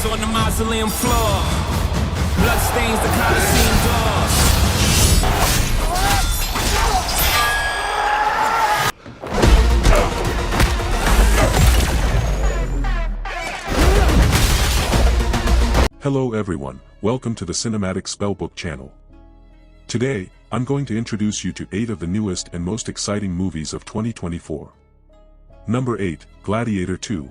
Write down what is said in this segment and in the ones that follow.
Ashes on the mausoleum floor. Blood stains the Coliseum doors. Hello everyone, welcome to the Cinematic Spellbook channel. Today, I'm going to introduce you to 8 of the newest and most exciting movies of 2024. Number 8, Gladiator 2.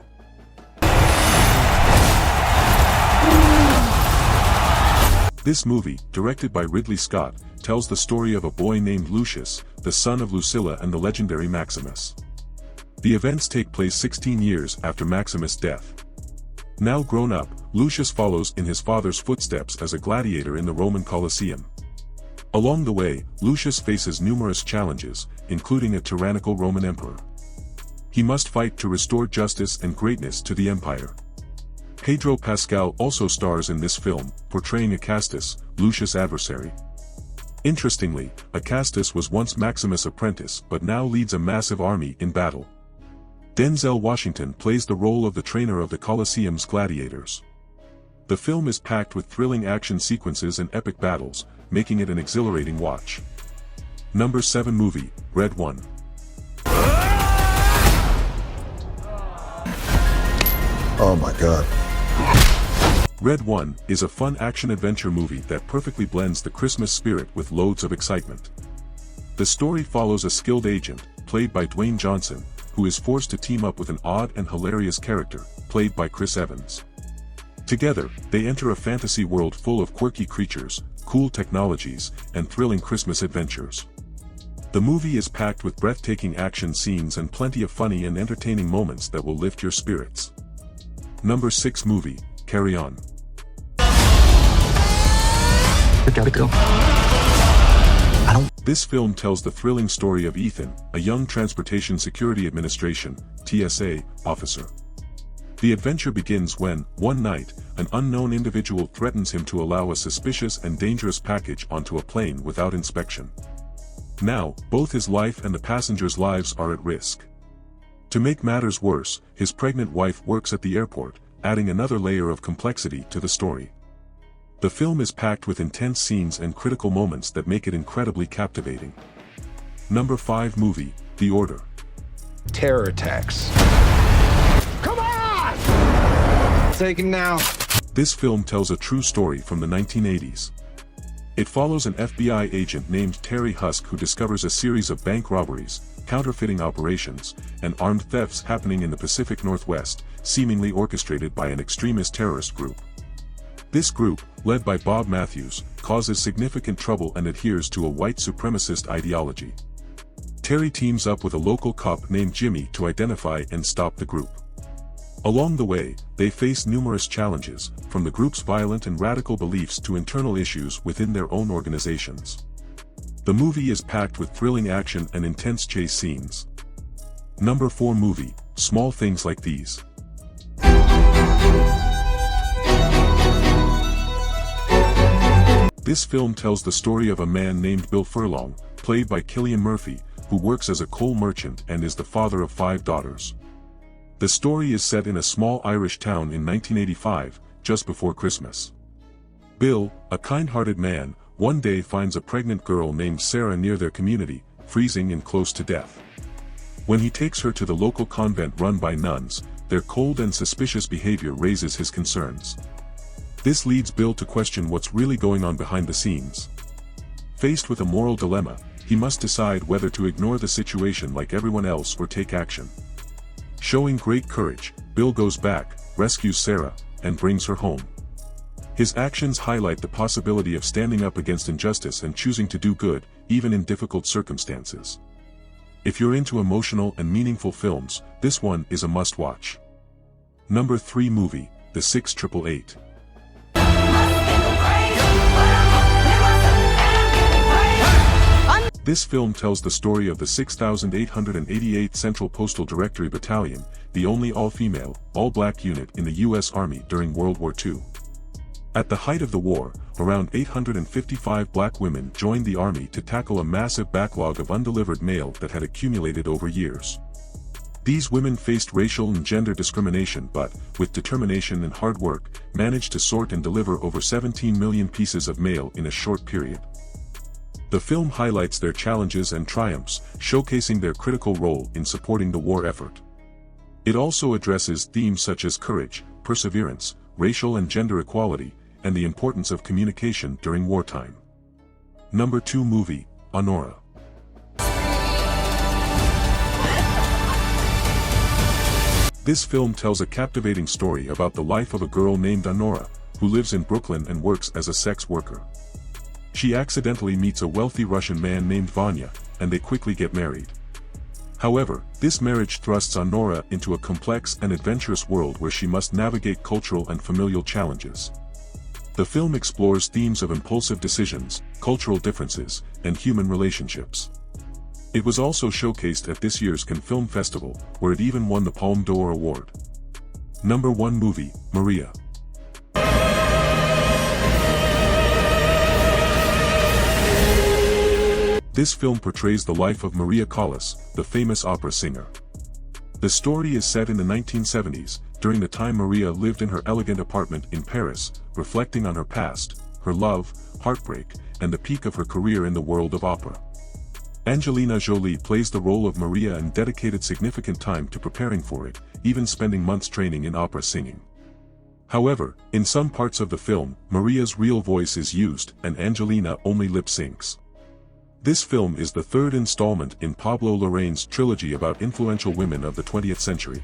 This movie, directed by Ridley Scott, tells the story of a boy named Lucius, the son of Lucilla and the legendary Maximus. The events take place 16 years after Maximus' death. Now grown up, Lucius follows in his father's footsteps as a gladiator in the Roman Colosseum. Along the way, Lucius faces numerous challenges, including a tyrannical Roman emperor. He must fight to restore justice and greatness to the empire. Pedro Pascal also stars in this film, portraying Acastus, Lucius' adversary. Interestingly, Acastus was once Maximus' apprentice but now leads a massive army in battle. Denzel Washington plays the role of the trainer of the Colosseum's gladiators. The film is packed with thrilling action sequences and epic battles, making it an exhilarating watch. Number 7 movie, Red 1. Oh my god. Red 1 is a fun action-adventure movie that perfectly blends the Christmas spirit with loads of excitement. The story follows a skilled agent, played by Dwayne Johnson, who is forced to team up with an odd and hilarious character, played by Chris Evans. Together, they enter a fantasy world full of quirky creatures, cool technologies, and thrilling Christmas adventures. The movie is packed with breathtaking action scenes and plenty of funny and entertaining moments that will lift your spirits. Number 6 movie, Carry On. This film tells the thrilling story of Ethan, a young Transportation Security Administration (TSA) officer. The adventure begins when, one night, an unknown individual threatens him to allow a suspicious and dangerous package onto a plane without inspection. Now, both his life and the passengers' lives are at risk. To make matters worse, his pregnant wife works at the airport, adding another layer of complexity to the story. The film is packed with intense scenes and critical moments that make it incredibly captivating. Number 5 movie, The Order. Terror attacks. Come on! Take him now. This film tells a true story from the 1980s. It follows an FBI agent named Terry Husk who discovers a series of bank robberies, counterfeiting operations, and armed thefts happening in the Pacific Northwest, seemingly orchestrated by an extremist terrorist group. This group, led by Bob Matthews, causes significant trouble and adheres to a white supremacist ideology. Terry teams up with a local cop named Jimmy to identify and stop the group. Along the way, they face numerous challenges, from the group's violent and radical beliefs to internal issues within their own organizations. The movie is packed with thrilling action and intense chase scenes. Number 4 movie, Small Things Like These. This film tells the story of a man named Bill Furlong, played by Cillian Murphy, who works as a coal merchant and is the father of 5 daughters. The story is set in a small Irish town in 1985, just before Christmas. Bill, a kind-hearted man, one day finds a pregnant girl named Sarah near their community, freezing and close to death. When he takes her to the local convent run by nuns, their cold and suspicious behavior raises his concerns. This leads Bill to question what's really going on behind the scenes. Faced with a moral dilemma, he must decide whether to ignore the situation like everyone else or take action. Showing great courage, Bill goes back, rescues Sarah, and brings her home. His actions highlight the possibility of standing up against injustice and choosing to do good, even in difficult circumstances. If you're into emotional and meaningful films, this one is a must-watch. Number 3 movie, The 688. This film tells the story of the 6,888 Central Postal Directory Battalion, the only all-female, all-black unit in the U.S. Army during World War II. At the height of the war, around 855 black women joined the army to tackle a massive backlog of undelivered mail that had accumulated over years. These women faced racial and gender discrimination but, with determination and hard work, managed to sort and deliver over 17 million pieces of mail in a short period. The film highlights their challenges and triumphs, showcasing their critical role in supporting the war effort. It also addresses themes such as courage, perseverance, racial and gender equality, and the importance of communication during wartime. Number 2 movie, Honora. This film tells a captivating story about the life of a girl named Honora, who lives in Brooklyn and works as a sex worker. She accidentally meets a wealthy Russian man named Vanya, and they quickly get married. However, this marriage thrusts Honora into a complex and adventurous world where she must navigate cultural and familial challenges. The film explores themes of impulsive decisions, cultural differences, and human relationships. It was also showcased at this year's Cannes Film Festival, where it even won the Palme d'Or award. Number 1 movie, Maria. This film portrays the life of Maria Callas, the famous opera singer. The story is set in the 1970s, during the time Maria lived in her elegant apartment in Paris, reflecting on her past, her love, heartbreak, and the peak of her career in the world of opera. Angelina Jolie plays the role of Maria and dedicated significant time to preparing for it, even spending months training in opera singing. However, in some parts of the film, Maria's real voice is used and Angelina only lip-syncs. This film is the third installment in Pablo Larraín's trilogy about influential women of the 20th century.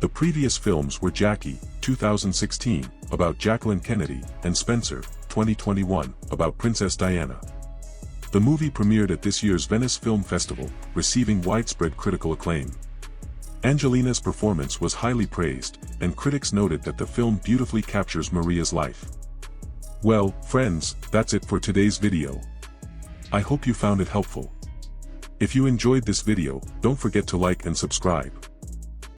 The previous films were Jackie, 2016, about Jacqueline Kennedy, and Spencer, 2021, about Princess Diana. The movie premiered at this year's Venice Film Festival, receiving widespread critical acclaim. Angelina's performance was highly praised, and critics noted that the film beautifully captures Maria's life. Well, friends, that's it for today's video. I hope you found it helpful. If you enjoyed this video, don't forget to like and subscribe.